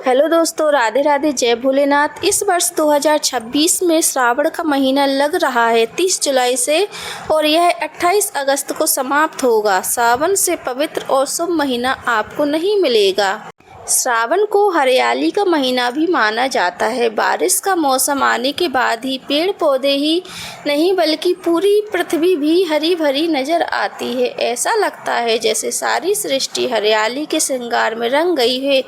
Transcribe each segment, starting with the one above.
Hello दोस्तों, राधे राधे, जय भोलेनाथ। इस वर्ष 2026 में श्रावण का महीना लग रहा है 30 जुलाई से और यह 28 अगस्त को समाप्त होगा। सावन से पवित्र और शुभ महीना आपको नहीं मिलेगा। श्रावण को हरियाली का महीना भी माना जाता है। बारिश का मौसम आने के बाद ही पेड़ पौधे ही नहीं बल्कि पूरी पृथ्वी भी हरी भरी नजर आती है। ऐसा लगता है जैसे सारी सृष्टि हरियाली के श्रृंगार में रंग गई है।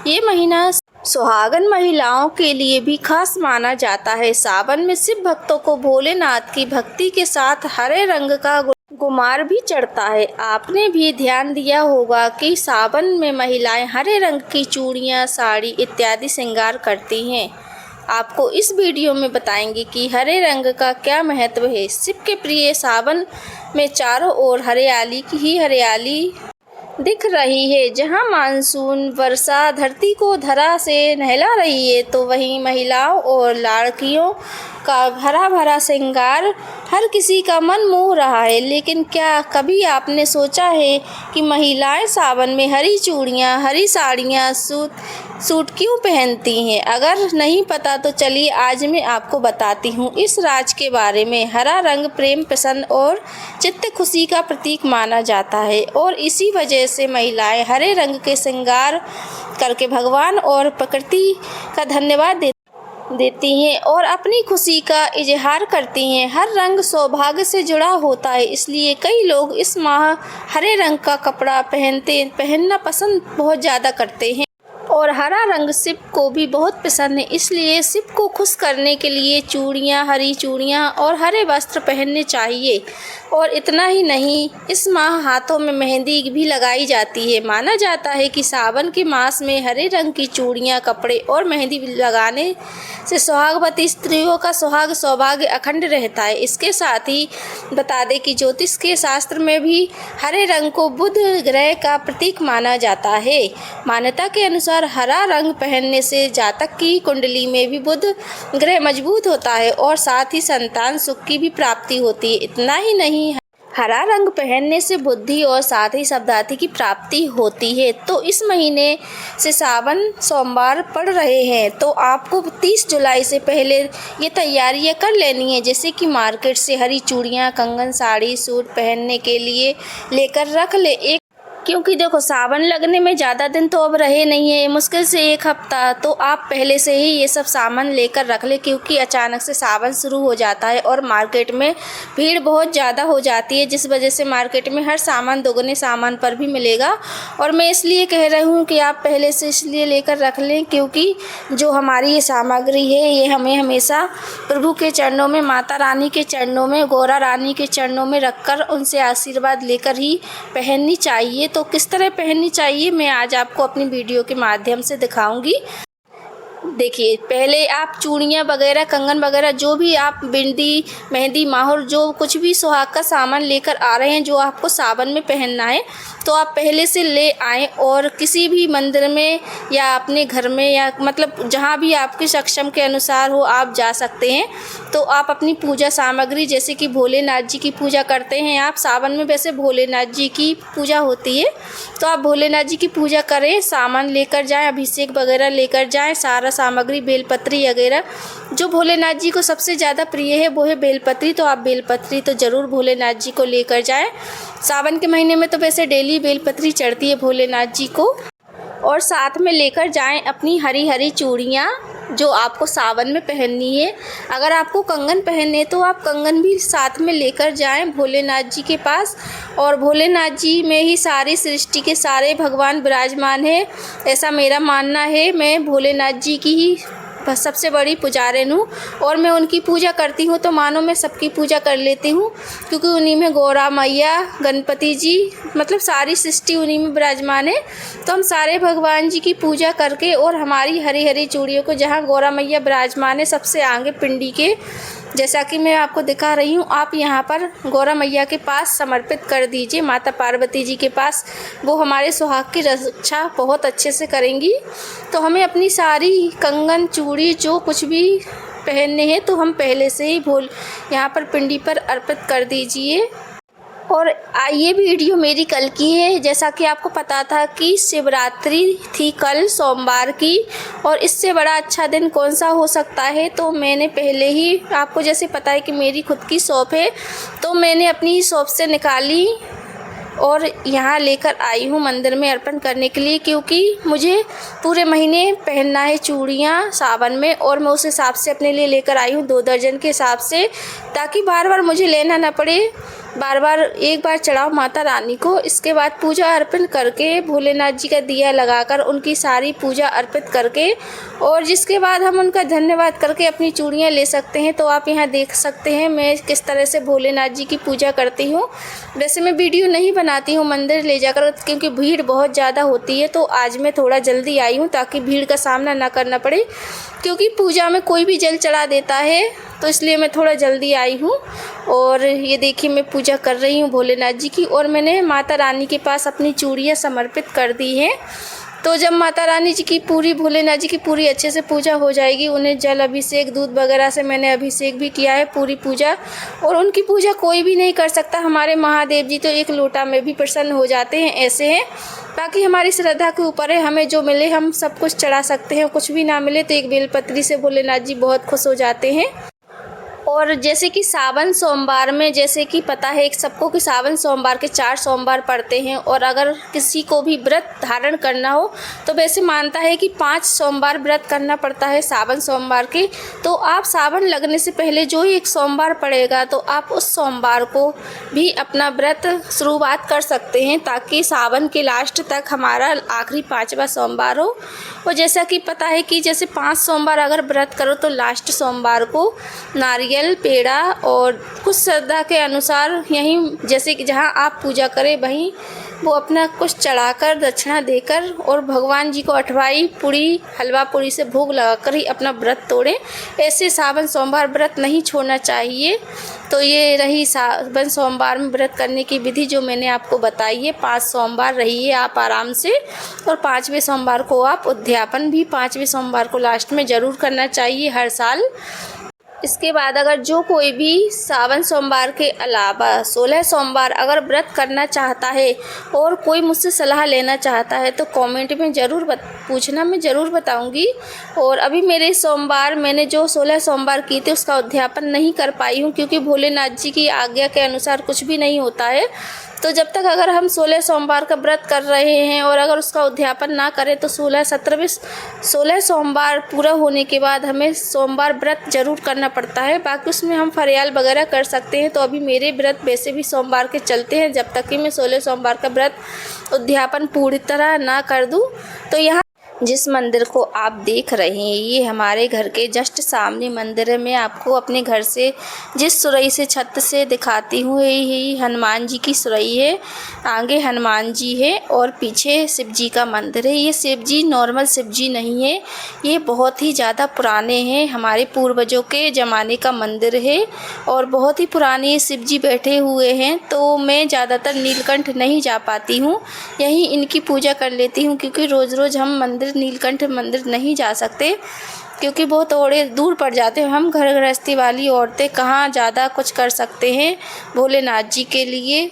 ये महीना सुहागन महिलाओं के लिए भी खास माना जाता है। सावन में शिव भक्तों को भोलेनाथ की भक्ति के साथ हरे रंग का गुमार भी चढ़ता है। आपने भी ध्यान दिया होगा कि सावन में महिलाएं हरे रंग की चूड़ियां, साड़ी इत्यादि श्रृंगार करती हैं। आपको इस वीडियो में बताएंगे कि हरे रंग का क्या महत्व है। शिव के प्रिय सावन में चारों ओर हरियाली ही हरियाली दिख रही है। जहां मानसून वर्षा धरती को धरा से नहला रही है, तो वहीं महिलाओं और लड़कियों का हरा भरा श्रृंगार हर किसी का मन मोह रहा है। लेकिन क्या कभी आपने सोचा है कि महिलाएं सावन में हरी चूड़ियां, हरी साड़ियां, सूट क्यों पहनती हैं? अगर नहीं पता तो चलिए आज मैं आपको बताती हूँ इस राज के बारे में। हरा रंग प्रेम, पसंद और चित्त खुशी का प्रतीक माना जाता है और इसी वजह से महिलाएं हरे रंग के श्रृंगार करके भगवान और प्रकृति का धन्यवाद देती हैं और अपनी खुशी का इजहार करती हैं। हर रंग सौभाग्य से जुड़ा होता है, इसलिए कई लोग इस माह हरे रंग का कपड़ा पहनना पसंद बहुत ज़्यादा करते हैं। और हरा रंग शिव को भी बहुत पसंद है, इसलिए शिव को खुश करने के लिए चूड़ियाँ, हरी चूड़ियाँ और हरे वस्त्र पहनने चाहिए। और इतना ही नहीं, इस माह हाथों में मेहंदी भी लगाई जाती है। माना जाता है कि सावन के मास में हरे रंग की चूड़ियाँ, कपड़े और मेहंदी लगाने से सुहागवती स्त्रियों का सुहाग सौभाग्य अखंड रहता है। इसके साथ ही बता दें कि ज्योतिष के शास्त्र में भी हरे रंग को बुध ग्रह का प्रतीक माना जाता है। मान्यता के अनुसार हरा रंग पहनने से जातक की कुंडली में भी बुध ग्रह मजबूत होता है और साथ ही संतान सुख की भी प्राप्ति होती है। इतना ही नहीं, हरा रंग पहनने से बुद्धि और साथ ही शब्दार्थी की प्राप्ति होती है। तो इस महीने से सावन सोमवार पड़ रहे हैं, तो आपको 30 जुलाई से पहले ये तैयारियां कर लेनी है, जैसे कि मार्केट से हरी चूड़ियां, कंगन, साड़ी, सूट पहनने के लिए लेकर रख ले। क्योंकि देखो, सावन लगने में ज़्यादा दिन तो अब रहे नहीं है, मुश्किल से 1 हफ्ता। तो आप पहले से ही ये सब सामान लेकर रख ले, क्योंकि अचानक से सावन शुरू हो जाता है और मार्केट में भीड़ बहुत ज़्यादा हो जाती है, जिस वजह से मार्केट में हर सामान दोगुने सामान पर भी मिलेगा। और मैं इसलिए कह रही हूँ कि आप पहले से इसलिए लेकर रख लें, क्योंकि जो हमारी ये सामग्री है ये हमें हमेशा प्रभु के चरणों में, माता रानी के चरणों में, गौरा रानी के चरणों में रखकर उनसे आशीर्वाद लेकर ही पहननी चाहिए। तो किस तरह पहननी चाहिए मैं आज आपको अपनी वीडियो के माध्यम से दिखाऊंगी। देखिए, पहले आप चूड़ियाँ वगैरह, कंगन वगैरह, जो भी आप बिंदी, मेहंदी, माहौर, जो कुछ भी सुहाग का सामान लेकर आ रहे हैं जो आपको सावन में पहनना है, तो आप पहले से ले आएँ और किसी भी मंदिर में या अपने घर में या मतलब जहाँ भी आपके सक्षम के अनुसार हो आप जा सकते हैं। तो आप अपनी पूजा सामग्री, जैसे कि भोलेनाथ जी की पूजा करते हैं आप सावन में, वैसे भोलेनाथ जी की पूजा होती है, तो आप भोलेनाथ जी की पूजा करें, सामान लेकर जाएं, अभिषेक वगैरह लेकर जाएं, सारा सामग्री, बेलपत्री वगैरह। जो भोलेनाथ जी को सबसे ज़्यादा प्रिय है वो है बेलपत्री, तो आप बेलपत्री तो ज़रूर भोलेनाथ जी को लेकर जाएं। सावन के महीने में तो वैसे डेली बेलपत्री चढ़ती है भोलेनाथ जी को। और साथ में लेकर जाएं अपनी हरी हरी चूड़ियाँ जो आपको सावन में पहननी है। अगर आपको कंगन पहनने तो आप कंगन भी साथ में लेकर जाएं भोलेनाथ जी के पास। और भोलेनाथ जी में ही सारी सृष्टि के सारे भगवान विराजमान है, ऐसा मेरा मानना है। मैं भोलेनाथ जी की ही सबसे बड़ी पुजारिन हूँ और मैं उनकी पूजा करती हूँ, तो मानो मैं सबकी पूजा कर लेती हूँ, क्योंकि उन्हीं में गौरा मैया, गणपति जी, मतलब सारी सृष्टि उन्हीं में विराजमान है। तो हम सारे भगवान जी की पूजा करके और हमारी हरी हरी चूड़ियों को, जहाँ गौरा मैया विराजमान है सबसे आगे पिंडी के, जैसा कि मैं आपको दिखा रही हूँ, आप यहाँ पर गौरा मैया के पास समर्पित कर दीजिए, माता पार्वती जी के पास। वो हमारे सुहाग की रक्षा बहुत अच्छे से करेंगी। तो हमें अपनी सारी कंगन, चूड़ी, जो कुछ भी पहनने हैं तो हम पहले से ही यहाँ पर पिंडी पर अर्पित कर दीजिए। और ये वीडियो मेरी कल की है। जैसा कि आपको पता था कि शिवरात्रि थी कल सोमवार की, और इससे बड़ा अच्छा दिन कौन सा हो सकता है। तो मैंने पहले ही आपको जैसे पता है कि मेरी खुद की शॉप है, तो मैंने अपनी शॉप से निकाली और यहाँ लेकर आई हूँ मंदिर में अर्पण करने के लिए, क्योंकि मुझे पूरे महीने पहनना है चूड़ियाँ सावन में, और मैं उस हिसाब से अपने लिए लेकर आई हूँ 2 दर्जन के हिसाब से, ताकि बार बार मुझे लेना ना पड़े। बार बार एक बार चढ़ाओ माता रानी को, इसके बाद पूजा अर्पण करके भोलेनाथ जी का दिया लगाकर उनकी सारी पूजा अर्पित करके, और जिसके बाद हम उनका धन्यवाद करके अपनी चूड़ियाँ ले सकते हैं। तो आप यहाँ देख सकते हैं मैं किस तरह से भोलेनाथ जी की पूजा करती हूँ। वैसे मैं वीडियो नहीं बनाती हूँ मंदिर ले जाकर, क्योंकि भीड़ बहुत ज़्यादा होती है। तो आज मैं थोड़ा जल्दी आई हूँ ताकि भीड़ का सामना ना करना पड़े, क्योंकि पूजा में कोई भी जल चढ़ा देता है, तो इसलिए मैं थोड़ा जल्दी आई हूँ। और ये देखिए मैं पूजा कर रही हूँ भोलेनाथ जी की, और मैंने माता रानी के पास अपनी चूड़ियाँ समर्पित कर दी हैं। तो जब माता रानी जी की पूरी, भोलेनाथ जी की पूरी अच्छे से पूजा हो जाएगी, उन्हें जल अभिषेक दूध वगैरह से मैंने अभिषेक भी किया है पूरी पूजा, और उनकी पूजा कोई भी नहीं कर सकता। हमारे महादेव जी तो एक लोटा में भी प्रसन्न हो जाते हैं, ऐसे हैं। बाकी हमारी श्रद्धा के ऊपर है, हमें जो मिले हम सब कुछ चढ़ा सकते हैं, कुछ भी ना मिले तो एक बेलपत्री से भोलेनाथ जी बहुत खुश हो जाते हैं। और जैसे कि सावन सोमवार में, जैसे कि पता है एक सबको कि सावन सोमवार के 4 सोमवार पड़ते हैं, और अगर किसी को भी व्रत धारण करना हो तो वैसे मानता है कि 5 सोमवार व्रत करना पड़ता है सावन सोमवार के। तो आप सावन लगने से पहले जो ही एक सोमवार पड़ेगा, तो आप उस सोमवार को भी अपना व्रत शुरुआत कर सकते हैं, ताकि सावन के लास्ट तक हमारा आखिरी 5वां सोमवार हो। और जैसा कि पता है कि जैसे 5 सोमवार अगर व्रत करो तो लास्ट सोमवार को नारियल, पेड़ा और कुछ श्रद्धा के अनुसार यहीं जैसे कि जहाँ आप पूजा करें वहीं वो अपना कुछ चढ़ाकर दक्षिणा देकर और भगवान जी को अठवाई पूड़ी, हलवा पूड़ी से भोग लगाकर ही अपना व्रत तोड़ें। ऐसे सावन सोमवार व्रत नहीं छोड़ना चाहिए। तो ये रही सावन सोमवार में व्रत करने की विधि जो मैंने आपको बताई है। 5 सोमवार रहिए आप आराम से, और 5वें सोमवार को आप उद्यापन भी 5वें सोमवार को लास्ट में ज़रूर करना चाहिए हर साल। इसके बाद अगर जो कोई भी सावन सोमवार के अलावा 16 सोमवार अगर व्रत करना चाहता है और कोई मुझसे सलाह लेना चाहता है तो कमेंट में ज़रूर पूछना, मैं ज़रूर बताऊंगी। और अभी मेरे सोमवार मैंने जो 16 सोमवार की थी उसका उद्यापन नहीं कर पाई हूँ, क्योंकि भोलेनाथ जी की आज्ञा के अनुसार कुछ भी नहीं होता है। तो जब तक अगर हम 16 सोमवार का व्रत कर रहे हैं और अगर उसका उद्यापन ना करें तो 16 सोमवार पूरा होने के बाद हमें सोमवार व्रत ज़रूर करना पड़ता है। बाकी उसमें हम फरियाल वगैरह कर सकते हैं। तो अभी मेरे व्रत वैसे भी सोमवार के चलते हैं, जब तक कि मैं 16 सोमवार का व्रत उद्यापन पूरी तरह ना कर दूँ। तो यहाँ जिस मंदिर को आप देख रहे हैं ये हमारे घर के जस्ट सामने मंदिर है। मैं आपको अपने घर से जिस सुरई से छत से दिखाती हूँ यही हनुमान जी की सुरई है। आगे हनुमान जी है और पीछे शिव जी का मंदिर है। ये शिव जी नॉर्मल शिव जी नहीं है, ये बहुत ही ज़्यादा पुराने हैं, हमारे पूर्वजों के ज़माने का मंदिर है और बहुत ही पुराने शिव जी बैठे हुए हैं। तो मैं ज़्यादातर नीलकंठ नहीं जा पाती हूँ, यहीं इनकी पूजा कर लेती हूँ, क्योंकि रोज़ रोज़ हम नीलकंठ मंदिर नहीं जा सकते, क्योंकि बहुत थोड़े दूर पड़ जाते हैं। हम घर गृहस्थी वाली औरतें कहाँ ज़्यादा कुछ कर सकते हैं भोलेनाथ जी के लिए।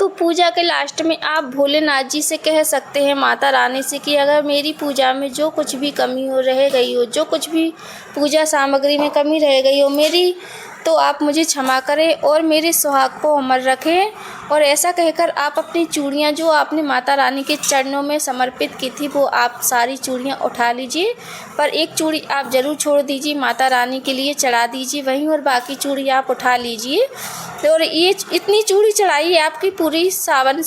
तो पूजा के लास्ट में आप भोलेनाथ जी से कह सकते हैं, माता रानी से, कि अगर मेरी पूजा में जो कुछ भी कमी हो रह गई हो, जो कुछ भी पूजा सामग्री में कमी रह गई हो मेरी, तो आप मुझे क्षमा करें और मेरे सुहाग को अमर रखें। और ऐसा कहकर आप अपनी चूड़ियाँ जो आपने माता रानी के चरणों में समर्पित की थी वो आप सारी चूड़ियाँ उठा लीजिए, पर एक चूड़ी आप ज़रूर छोड़ दीजिए, माता रानी के लिए चढ़ा दीजिए वहीं, और बाकी चूड़ी आप उठा लीजिए। और ये इतनी चूड़ी चढ़ाइए आपकी पूरी सावन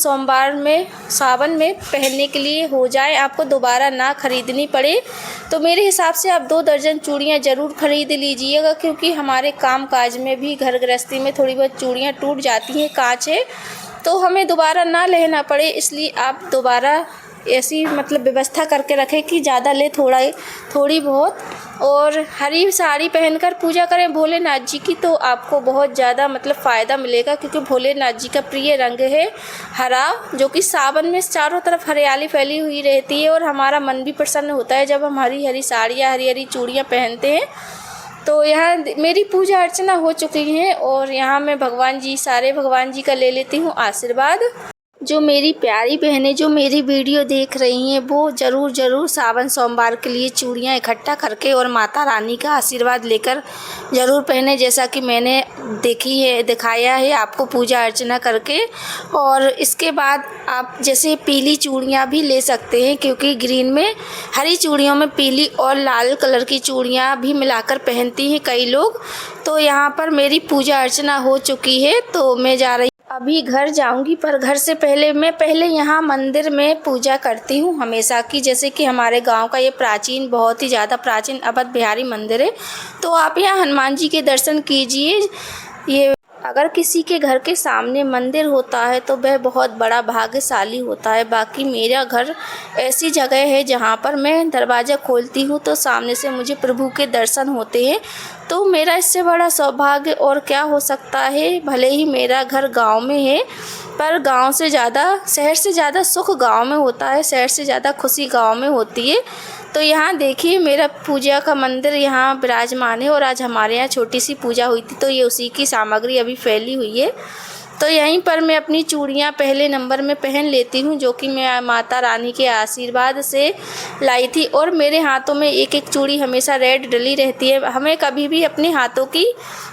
में पहनने के लिए हो जाए, आपको दोबारा ना खरीदनी पड़े। तो मेरे हिसाब से आप 2 दर्जन चूड़ियाँ ज़रूर खरीद लीजिएगा, क्योंकि हमारे काम काज में भी घर गृहस्थी में थोड़ी बहुत चूड़ियाँ टूट जाती हैं, कांच है, तो हमें दोबारा ना लेना पड़े, इसलिए आप दोबारा ऐसी व्यवस्था करके रखें कि ज़्यादा ले थोड़ी बहुत। और हरी साड़ी पहनकर पूजा करें भोलेनाथ जी की, तो आपको बहुत ज़्यादा फ़ायदा मिलेगा, क्योंकि भोलेनाथ जी का प्रिय रंग है हरा, जो कि सावन में चारों तरफ हरियाली फैली हुई रहती है और हमारा मन भी प्रसन्न होता है जब हम हरी हरी साड़ियाँ, हरी हरी चूड़ियाँ पहनते हैं। तो यहाँ मेरी पूजा अर्चना हो चुकी है और यहाँ मैं भगवान जी, सारे भगवान जी का ले लेती हूँ आशीर्वाद। जो मेरी प्यारी बहनें जो मेरी वीडियो देख रही हैं वो ज़रूर सावन सोमवार के लिए चूड़ियाँ इकट्ठा करके और माता रानी का आशीर्वाद लेकर ज़रूर पहने, जैसा कि मैंने दिखाया है आपको पूजा अर्चना करके। और इसके बाद आप जैसे पीली चूड़ियाँ भी ले सकते हैं, क्योंकि ग्रीन में हरी चूड़ियों में पीली और लाल कलर की चूड़ियाँ भी मिलाकर पहनती हैं कई लोग। तो यहाँ पर मेरी पूजा अर्चना हो चुकी है, तो मैं जा रही अभी घर जाऊंगी, पर घर से पहले मैं यहाँ मंदिर में पूजा करती हूँ हमेशा की। जैसे कि हमारे गांव का ये प्राचीन, बहुत ही ज़्यादा प्राचीन अवध बिहारी मंदिर है। तो आप यहाँ हनुमान जी के दर्शन कीजिए। ये अगर किसी के घर के सामने मंदिर होता है तो वह बहुत बड़ा भाग्यशाली होता है। बाकी मेरा घर ऐसी जगह है जहाँ पर मैं दरवाज़ा खोलती हूँ तो सामने से मुझे प्रभु के दर्शन होते हैं। तो मेरा इससे बड़ा सौभाग्य और क्या हो सकता है। भले ही मेरा घर गांव में है, पर गांव से ज़्यादा, शहर से ज़्यादा सुख गांव में होता है, शहर से ज़्यादा खुशी गांव में होती है। तो यहाँ देखिए मेरा पूजा का मंदिर यहाँ विराजमान है और आज हमारे यहाँ छोटी सी पूजा हुई थी, तो ये उसी की सामग्री अभी फैली हुई है। तो यहीं पर मैं अपनी चूड़ियाँ पहले नंबर में पहन लेती हूँ, जो कि मैं माता रानी के आशीर्वाद से लाई थी। और मेरे हाथों में एक एक चूड़ी हमेशा रेड डली रहती है। हमें कभी भी अपने हाथों की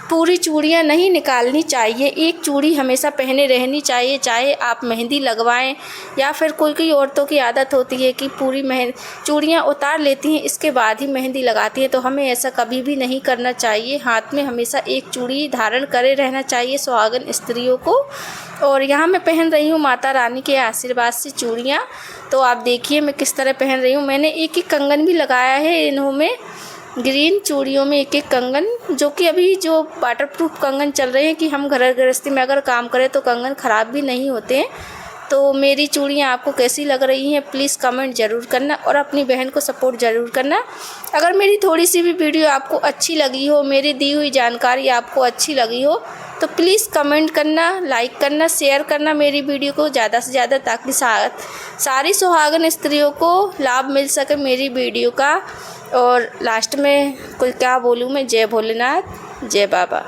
पूरी चूड़ियाँ नहीं निकालनी चाहिए, एक चूड़ी हमेशा पहने रहनी चाहिए। चाहे आप मेहंदी लगवाएं या फिर कोई औरतों की आदत होती है कि पूरी चूड़ियाँ उतार लेती हैं, इसके बाद ही मेहंदी लगाती हैं। तो हमें ऐसा कभी भी नहीं करना चाहिए। हाथ में हमेशा एक चूड़ी धारण करे रहना चाहिए सुहागन स्त्रियों को। और यहाँ मैं पहन रही हूँ माता रानी के आशीर्वाद से चूड़ियाँ। तो आप देखिए मैं किस तरह पहन रही हूँ। मैंने एक एक कंगन भी लगाया है इन्हों में, ग्रीन चूड़ियों में एक एक कंगन, जो कि अभी जो वाटरप्रूफ कंगन चल रहे हैं कि हम घर गृहस्थी में अगर काम करें तो कंगन ख़राब भी नहीं होते हैं। तो मेरी चूड़ियाँ आपको कैसी लग रही हैं प्लीज़ कमेंट ज़रूर करना और अपनी बहन को सपोर्ट ज़रूर करना। अगर मेरी थोड़ी सी भी वीडियो आपको अच्छी लगी हो, मेरी दी हुई जानकारी आपको अच्छी लगी हो, तो प्लीज़ कमेंट करना, लाइक करना, शेयर करना मेरी वीडियो को ज़्यादा से ज़्यादा, ताकि सारी सुहागन स्त्रियों को लाभ मिल सके मेरी वीडियो का। और लास्ट में कोई क्या बोलूँ मैं, जय भोलेनाथ, जय बाबा।